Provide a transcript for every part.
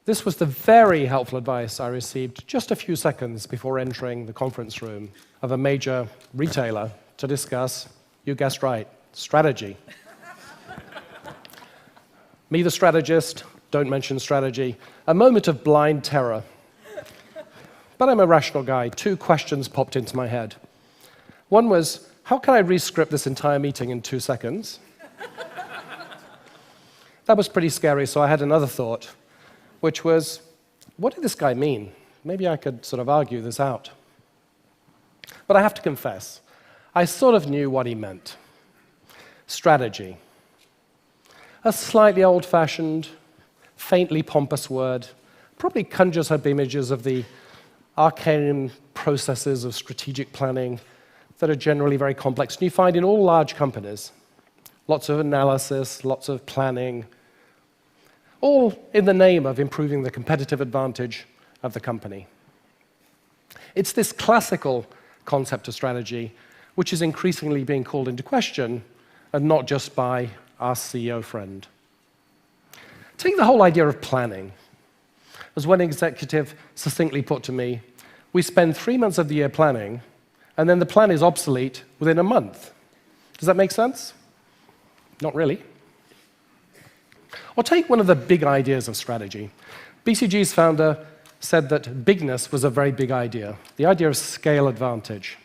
This was the very helpful advice I received just a few seconds before entering the conference room of a major retailer to discuss, you guessed right, strategy. Me, the strategist, don't mention strategy. A moment of blind terror. But I'm a rational guy. Two questions popped into my head. One was, how can I re-script this entire meeting in 2 seconds? That was pretty scary, so I had another thought, which was, what did this guy mean? Maybe I could sort of argue this out. But I have to confess, I sort of knew what he meant. Strategy. A slightly old-fashioned, faintly pompous word, probably conjures up images of the arcane processes of strategic planning that are generally very complex, and you find in all large companies. Lots of analysis, lots of planning, all in the name of improving the competitive advantage of the company. It's this classical concept of strategy which is increasingly being called into question, and not just by our CEO friend. Take the whole idea of planning. As one executive succinctly put to me, we spend 3 months of the year planning, and then the plan is obsolete within a month. Does that make sense? Not really. Or take one of the big ideas of strategy. BCG's founder said that bigness was a very big idea, the idea of scale advantage.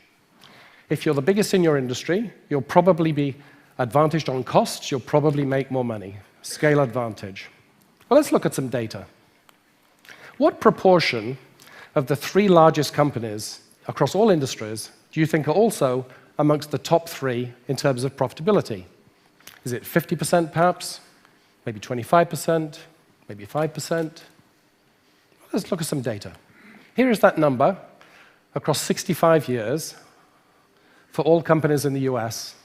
If you're the biggest in your industry, you'll probably be advantaged on costs, you'll probably make more money. Scale advantage. Well, let's look at some data. What proportion of the 3 largest companies across all industries do you think are also amongst the top 3 in terms of profitability? Is it 50% perhaps? Maybe 25%? Maybe 5%? Let's look at some data. Here is that number across 65 years for all companies in the US.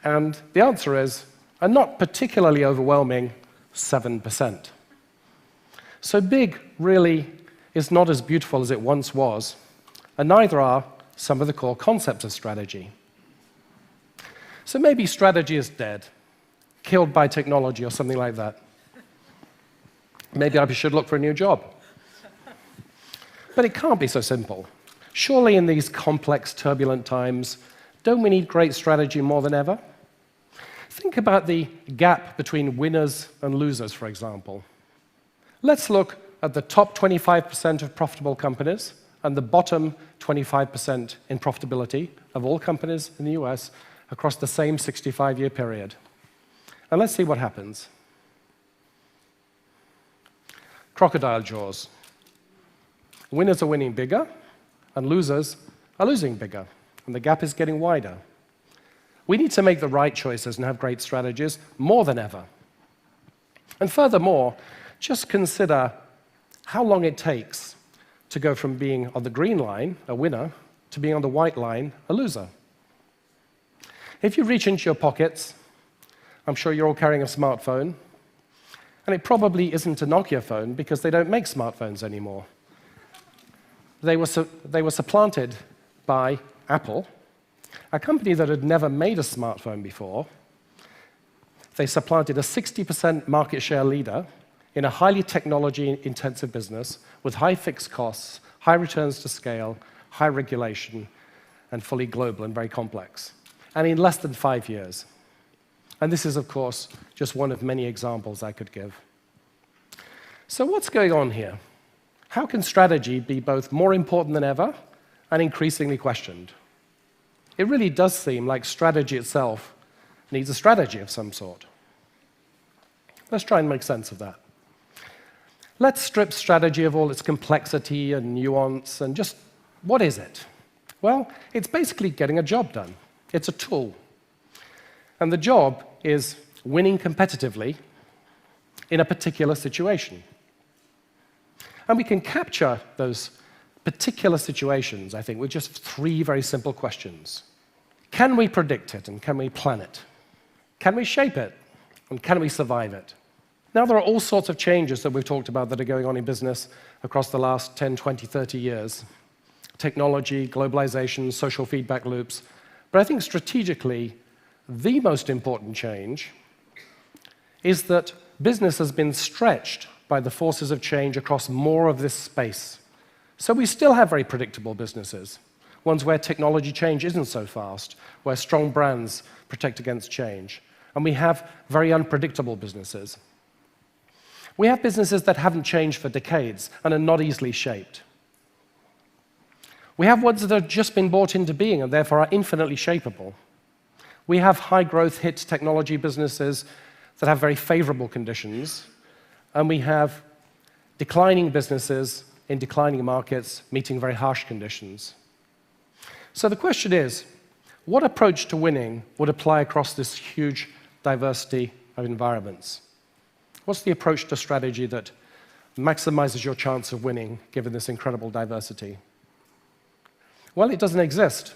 And the answer is a not particularly overwhelming 7%. So big really is not as beautiful as it once was, and neither are some of the core concepts of strategy. So maybe strategy is dead, killed by technology or something like that. Maybe I should look for a new job. But it can't be so simple. Surely in these complex, turbulent times, don't we need great strategy more than ever? Think about the gap between winners and losers, for example. Let's look at the top 25% of profitable companies and the bottom 25% in profitability of all companies in the US across the same 65-year period. And let's see what happens. Crocodile jaws. Winners are winning bigger, and losers are losing bigger, and the gap is getting wider. We need to make the right choices and have great strategies more than ever. And furthermore, just consider how long it takes to go from being on the green line, a winner, to being on the white line, a loser. If you reach into your pockets, I'm sure you're all carrying a smartphone, and it probably isn't a Nokia phone because they don't make smartphones anymore. They were supplanted by Apple, a company that had never made a smartphone before. They supplanted a 60% market share leader in a highly technology-intensive business with high fixed costs, high returns to scale, high regulation, and fully global and very complex. And in less than 5 years. And this is, of course, just one of many examples I could give. So what's going on here? How can strategy be both more important than ever and increasingly questioned? It really does seem like strategy itself needs a strategy of some sort. Let's try and make sense of that. Let's strip strategy of all its complexity and nuance and just, what is it? Well, it's basically getting a job done. It's a tool. And the job is winning competitively in a particular situation. And we can capture those particular situations, I think, with just 3 very simple questions. Can we predict it, and can we plan it? Can we shape it, and can we survive it? Now, there are all sorts of changes that we've talked about that are going on in business across the last 10, 20, 30 years. Technology, globalization, social feedback loops. But I think strategically, the most important change is that business has been stretched by the forces of change across more of this space. So we still have very predictable businesses, ones where technology change isn't so fast, where strong brands protect against change. And we have very unpredictable businesses. We have businesses that haven't changed for decades and are not easily shaped. We have ones that have just been brought into being and therefore are infinitely shapeable. We have high-growth hit technology businesses that have very favorable conditions, and we have declining businesses in declining markets meeting very harsh conditions. So the question is, what approach to winning would apply across this huge diversity of environments? What's the approach to strategy that maximizes your chance of winning given this incredible diversity? Well, it doesn't exist.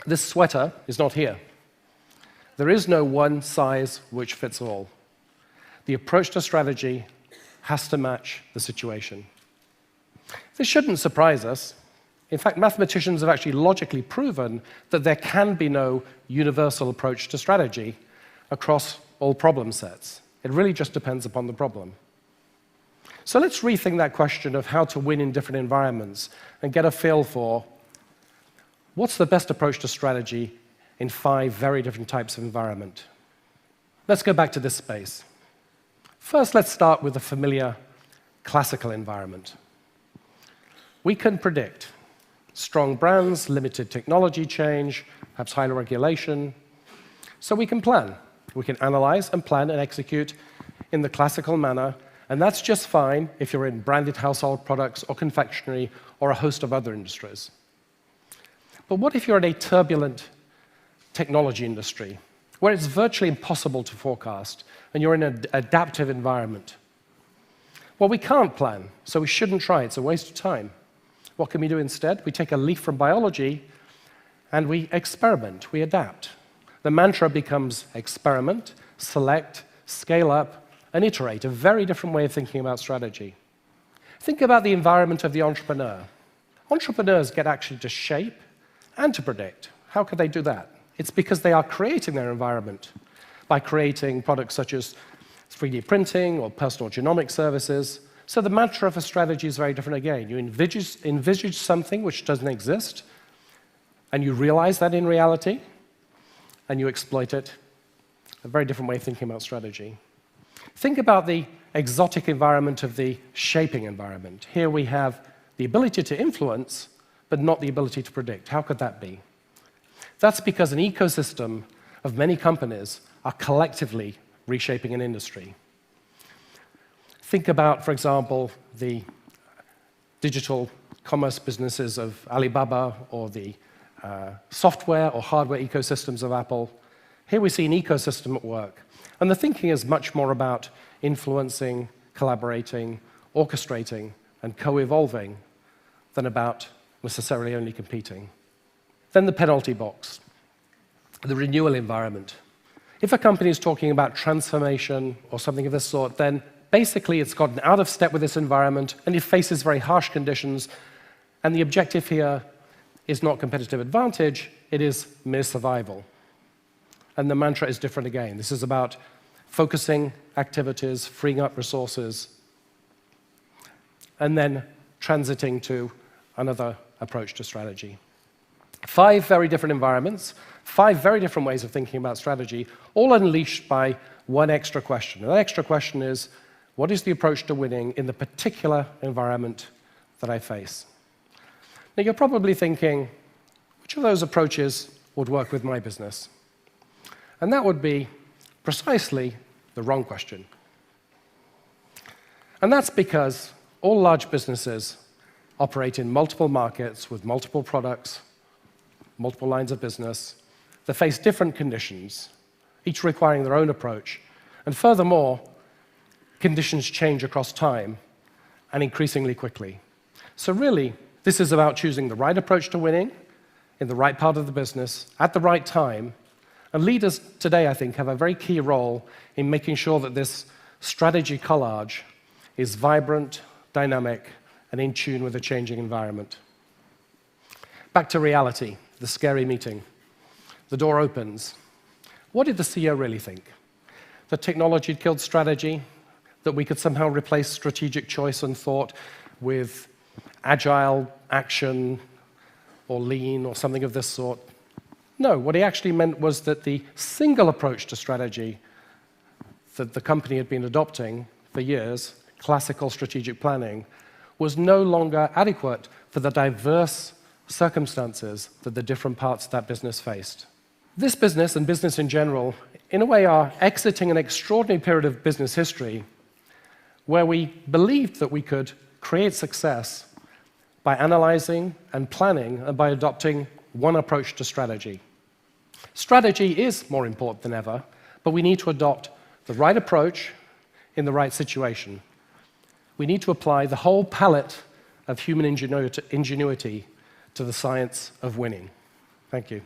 This sweater is not here. There is no one size which fits all. The approach to strategy has to match the situation. This shouldn't surprise us. In fact, mathematicians have actually logically proven that there can be no universal approach to strategy across all problem sets. It really just depends upon the problem. So let's rethink that question of how to win in different environments and get a feel for what's the best approach to strategy in 5 very different types of environment. Let's go back to this space. First, let's start with the familiar classical environment. We can predict strong brands, limited technology change, perhaps high regulation. So we can plan. We can analyze and plan and execute in the classical manner, and that's just fine if you're in branded household products or confectionery or a host of other industries. But what if you're in a turbulent technology industry where it's virtually impossible to forecast and you're in an adaptive environment? Well, we can't plan, so we shouldn't try. It's a waste of time. What can we do instead? We take a leaf from biology and we experiment, we adapt. The mantra becomes experiment, select, scale up, and iterate, a very different way of thinking about strategy. Think about the environment of the entrepreneur. Entrepreneurs get actually to shape and to predict. How could they do that? It's because they are creating their environment by creating products such as 3D printing or personal genomic services. So the mantra of a strategy is very different again. You envisage something which doesn't exist, and you realize that in reality, and you exploit it. A very different way of thinking about strategy. Think about the exotic environment of the shaping environment. Here we have the ability to influence, but not the ability to predict. How could that be? That's because an ecosystem of many companies are collectively reshaping an industry. Think about, for example, the digital commerce businesses of Alibaba or the software or hardware ecosystems of Apple. Here we see an ecosystem at work. And the thinking is much more about influencing, collaborating, orchestrating, and co-evolving than about necessarily only competing. Then the penalty box, the renewal environment. If a company is talking about transformation or something of this sort, then basically it's gotten out of step with this environment and it faces very harsh conditions, and the objective here is not competitive advantage, it is mere survival. And the mantra is different again. This is about focusing activities, freeing up resources, and then transiting to another approach to strategy. 5 very different environments, 5 very different ways of thinking about strategy, all unleashed by one extra question. And that extra question is, what is the approach to winning in the particular environment that I face? Now, you're probably thinking, which of those approaches would work with my business? And that would be precisely the wrong question. And that's because all large businesses operate in multiple markets with multiple products, multiple lines of business. They face different conditions, each requiring their own approach. And furthermore, conditions change across time and increasingly quickly. So really, this is about choosing the right approach to winning in the right part of the business at the right time. And leaders today, I think, have a very key role in making sure that this strategy collage is vibrant, dynamic, and in tune with a changing environment. Back to reality, the scary meeting. The door opens. What did the CEO really think? That technology had killed strategy? that we could somehow replace strategic choice and thought with agile action or lean or something of this sort. No, what he actually meant was that the single approach to strategy that the company had been adopting for years, classical strategic planning, was no longer adequate for the diverse circumstances that the different parts of that business faced. This business, and business in general, in a way are exiting an extraordinary period of business history where we believed that we could create success by analyzing and planning and by adopting one approach to strategy. Strategy is more important than ever, but we need to adopt the right approach in the right situation. We need to apply the whole palette of human ingenuity to the science of winning. Thank you.